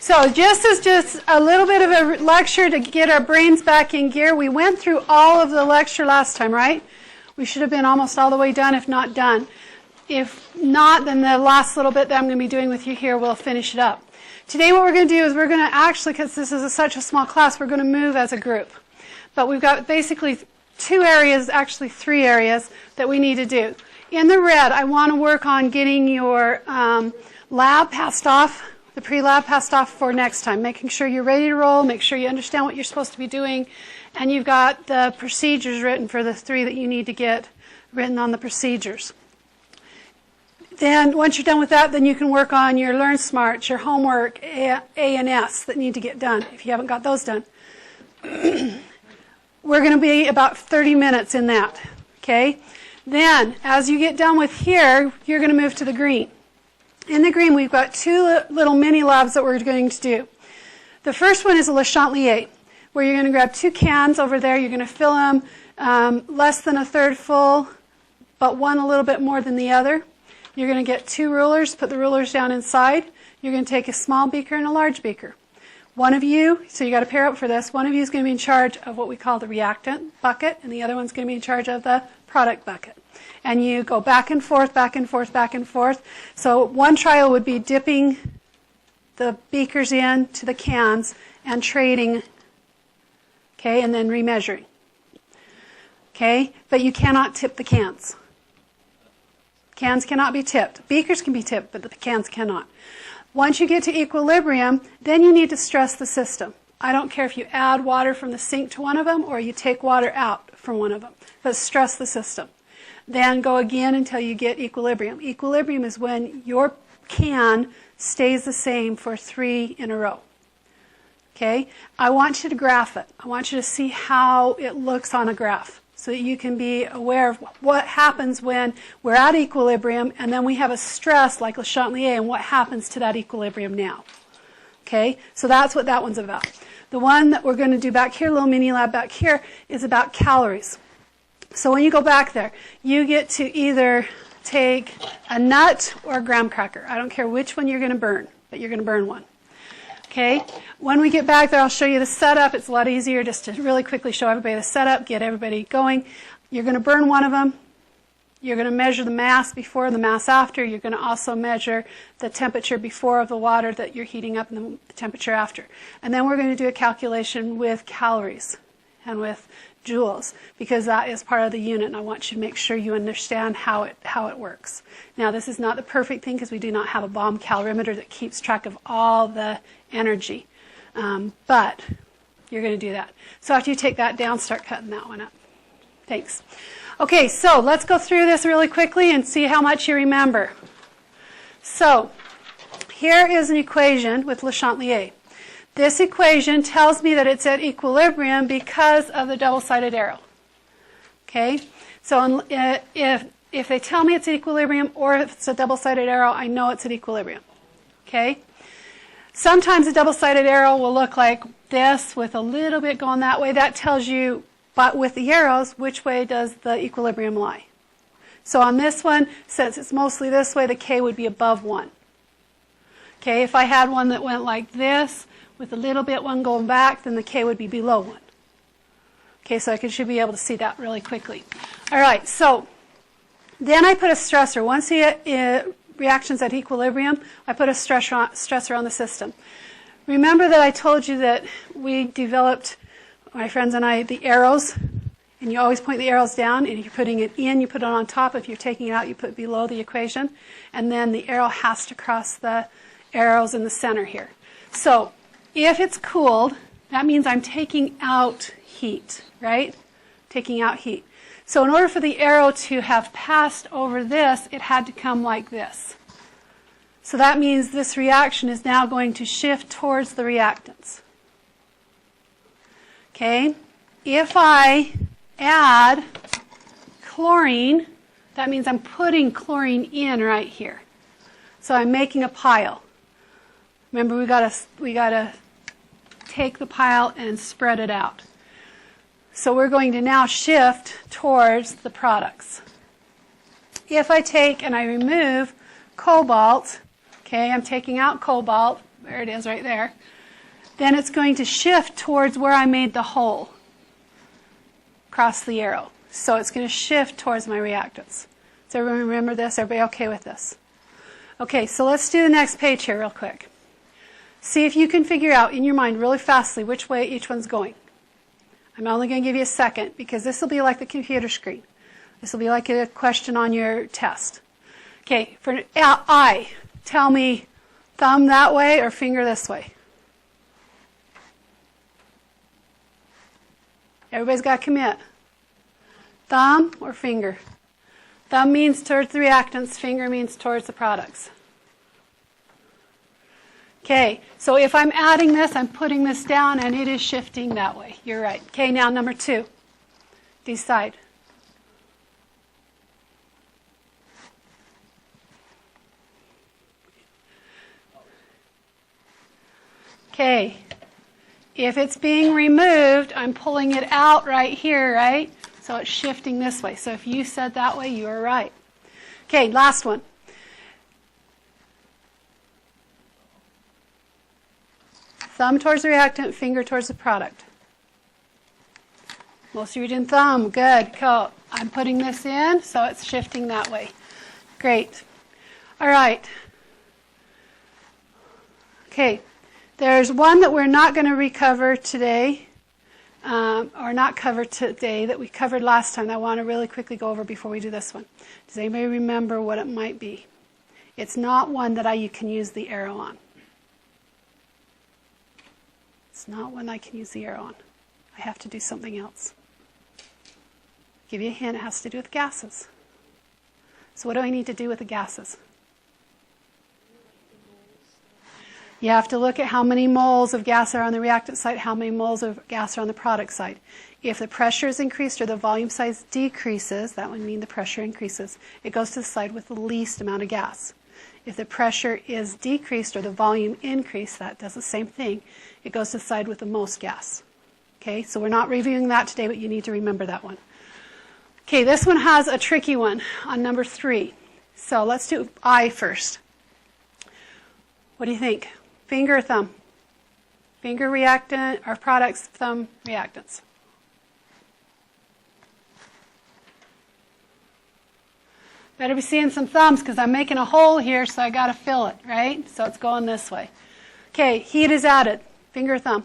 So just a little bit of a lecture to get our brains back in gear. We went through all of the lecture last time, right? We should have been almost all the way done, if not done. If not, then the last little bit that I'm going to be doing with you here, we'll finish it up. Today what we're going to do is we're going to actually, because this is such a small class, we're going to move as a group. But we've got basically 2 areas, actually 3 areas, that we need to do. In the red, I want to work on getting your lab passed off, the pre-lab passed off for next time, making sure you're ready to roll, make sure you understand what you're supposed to be doing, and you've got the procedures written for the 3 that you need to get written on the procedures. Then once you're done with that, then you can work on your Learn Smarts, your homework, A and S that need to get done if you haven't got those done. We're going to be about 30 minutes in that, okay? Then, as you get done with here, you're going to move to the green. In the green, we've got 2 little mini labs that we're going to do. The first one is a Le Chatelier, where you're going to grab 2 cans over there. You're going to fill them less than a third full, but one a little bit more than the other. You're going to get 2 rulers, put the rulers down inside. You're going to take a small beaker and a large beaker. One of you, so you got to pair up for this, one of you is going to be in charge of what we call the reactant bucket, and the other one's going to be in charge of the product bucket. And you go back and forth, back and forth, back and forth. So one trial would be dipping the beakers in to the cans and trading, okay, and then remeasuring. Okay, but you cannot tip the cans. Cans cannot be tipped. Beakers can be tipped, but the cans cannot. Once you get to equilibrium, then you need to stress the system. I don't care if you add water from the sink to one of them or you take water out from one of them, but stress the system. Then go again until you get equilibrium. Equilibrium is when your can stays the same for 3 in a row. Okay? I want you to graph it. I want you to see how it looks on a graph, so that you can be aware of what happens when we're at equilibrium and then we have a stress like Le Chatelier and what happens to that equilibrium now. Okay, so that's what that one's about. The one that we're going to do back here, little mini lab back here, is about calories. So when you go back there, you get to either take a nut or a graham cracker. I don't care which one you're going to burn, but you're going to burn one. Okay, when we get back there, I'll show you the setup. It's a lot easier just to really quickly show everybody the setup, get everybody going. You're going to burn one of them. You're going to measure the mass before, the mass after. You're going to also measure the temperature before of the water that you're heating up and the temperature after. And then we're going to do a calculation with calories and with joules, because that is part of the unit, and I want you to make sure you understand how it works. Now, this is not the perfect thing because we do not have a bomb calorimeter that keeps track of all the energy, but you're going to do that. So after you take that down, start cutting that one up. Thanks. Okay, so let's go through this really quickly and see how much you remember. So here is an equation with Le Chatelier. This equation tells me that it's at equilibrium because of the double-sided arrow. Okay? So if they tell me it's at equilibrium or if it's a double-sided arrow, I know it's at equilibrium. Okay? Sometimes a double-sided arrow will look like this with a little bit going that way. That tells you, but with the arrows, which way does the equilibrium lie. So on this one, since it's mostly this way, the K would be above 1. Okay? If I had one that went like this, with a little bit one going back, then the K would be below 1. Okay, so I should be able to see that really quickly. All right, so then I put a stressor. Once the reaction's at equilibrium, I put a stressor on the system. Remember that I told you that we developed, my friends and I, the arrows, and you always point the arrows down, and if you're putting it in, you put it on top. If you're taking it out, you put it below the equation, and then the arrow has to cross the arrows in the center here. So if it's cooled, that means I'm taking out heat, right? Taking out heat. So in order for the arrow to have passed over this, it had to come like this. So that means this reaction is now going to shift towards the reactants. Okay? If I add chlorine, that means I'm putting chlorine in right here. So I'm making a pile. Remember, we gotta take the pile and spread it out. So we're going to now shift towards the products. If I take and I remove cobalt, okay, I'm taking out cobalt, there it is right there, then it's going to shift towards where I made the hole across the arrow. So it's going to shift towards my reactants. Does everyone remember this? Everybody okay with this? Okay, so let's do the next page here real quick. See if you can figure out in your mind really fastly which way each one's going. I'm only going to give you a second because this will be like the computer screen. This will be like a question on your test. Okay, for I, tell me thumb that way or finger this way. Everybody's got to commit. Thumb or finger? Thumb means towards the reactants, finger means towards the products. Okay, so if I'm adding this, I'm putting this down and it is shifting that way. You're right. Okay, now number 2. Decide. Okay, if it's being removed, I'm pulling it out right here, right? So it's shifting this way. So if you said that way, you are right. Okay, last one. Thumb towards the reactant, finger towards the product. Most of you did thumb. Good. Cool. I'm putting this in, so it's shifting that way. Great. All right. Okay. There's one that we're not going to recover today, or not cover today, that we covered last time that I want to really quickly go over before we do this one. Does anybody remember what it might be? It's not one that you can use the arrow on. It's not one I can use the arrow on. I have to do something else. Give you a hint, it has to do with gases. So what do I need to do with the gases? You have to look at how many moles of gas are on the reactant side, how many moles of gas are on the product side. If the pressure is increased or the volume size decreases, that would mean the pressure increases. It goes to the side with the least amount of gas. If the pressure is decreased or the volume increased, that does the same thing. It goes to the side with the most gas. Okay, so we're not reviewing that today, but you need to remember that one. Okay, this one has a tricky one on number 3. So let's do I first. What do you think? Finger or thumb? Finger reactant or products, thumb reactants? Better be seeing some thumbs because I'm making a hole here, so I got to fill it, right? So it's going this way. Okay, heat is added. Finger or thumb?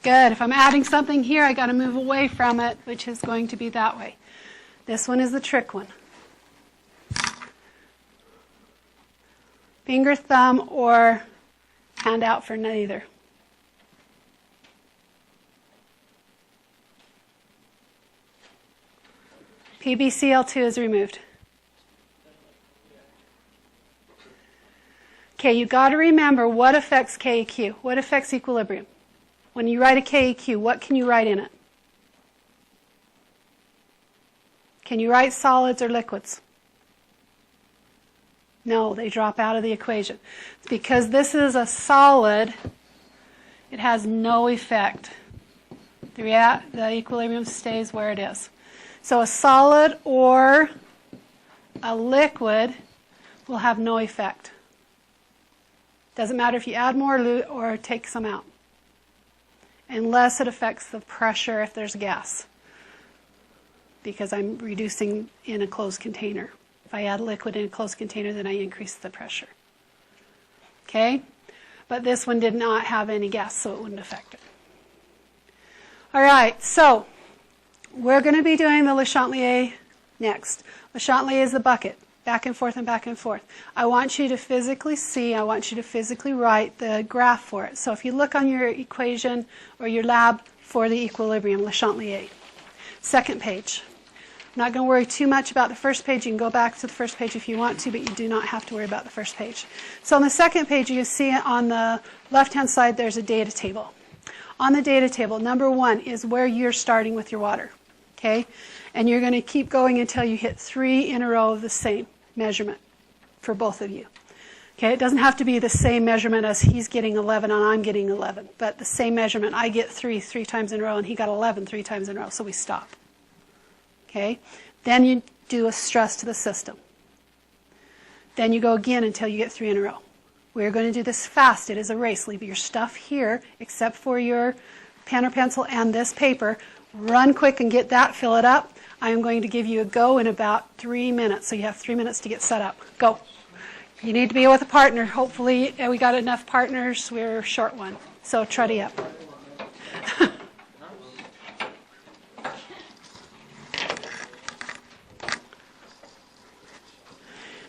Good. If I'm adding something here, I got to move away from it, which is going to be that way. This one is the trick one. Finger, thumb, or hand out for neither. PbCl2 is removed. Okay, you got to remember what affects KEQ. What affects equilibrium? When you write a KEQ, what can you write in it? Can you write solids or liquids? No, they drop out of the equation. Because this is a solid, it has no effect. The equilibrium stays where it is. So a solid or a liquid will have no effect. Doesn't matter if you add more or take some out. Unless it affects the pressure if there's gas. Because I'm reducing in a closed container. If I add liquid in a closed container, then I increase the pressure. Okay? But this one did not have any gas, so it wouldn't affect it. All right, so we're going to be doing the Le Chatelier next. Le Chatelier is the bucket, back and forth and back and forth. I want you to physically see, I want you to physically write the graph for it. So if you look on your equation or your lab for the equilibrium, Le Chatelier. Second page. I'm not going to worry too much about the first page. You can go back to the first page if you want to, but you do not have to worry about the first page. So on the second page, you see on the left-hand side, there's a data table. On the data table, number 1 is where you're starting with your water. Okay? And you're going to keep going until you hit 3 in a row of the same measurement for both of you. Okay? It doesn't have to be the same measurement as he's getting 11 and I'm getting 11, but the same measurement. I get 3 times in a row and he got 11 3 times in a row, so we stop. Okay? Then you do a stress to the system. Then you go again until you get 3 in a row. We're going to do this fast. It is a race. Leave your stuff here, except for your pen or pencil and this paper. Run quick and get that, fill it up. I am going to give you a go in about 3 minutes, so you have 3 minutes to get set up. Go. You need to be with a partner. Hopefully we got enough partners. We're short one. So truddy up.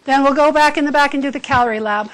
Then we'll go back in the back and do the calorie lab.